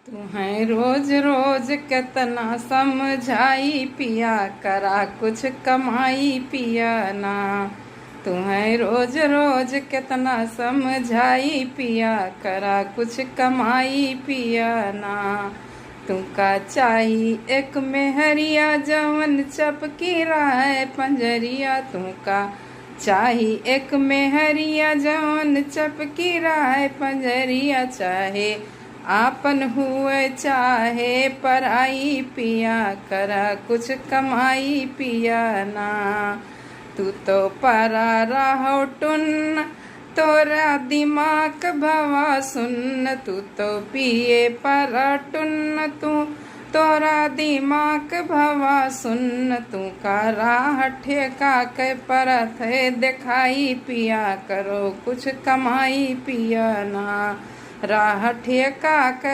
तुम्हें रोज रोज कितना समझाई पिया, करा कुछ कमाई पिया ना। तुम्हें रोज रोज कितना समझाई पिया, करा कुछ कमाई पिया ना। तुमका चाही एक मेहरिया जवन चपकी राय पंजरिया। तुमका चाही एक मेहरिया जवन चपकी राय पंजरिया। चाहे आपन हुए चाहे पराई पिया, करा कुछ कमाई पिया ना। तू तो परा रहो टुन, तोरा दिमाग भवा सुन। तू तो पिए परा टुन, तू तोरा दिमाग भवा सुन। तू का राह ठेका के परत है दिखाई पिया, करो कुछ कमाई पिया ना। राह ठेका के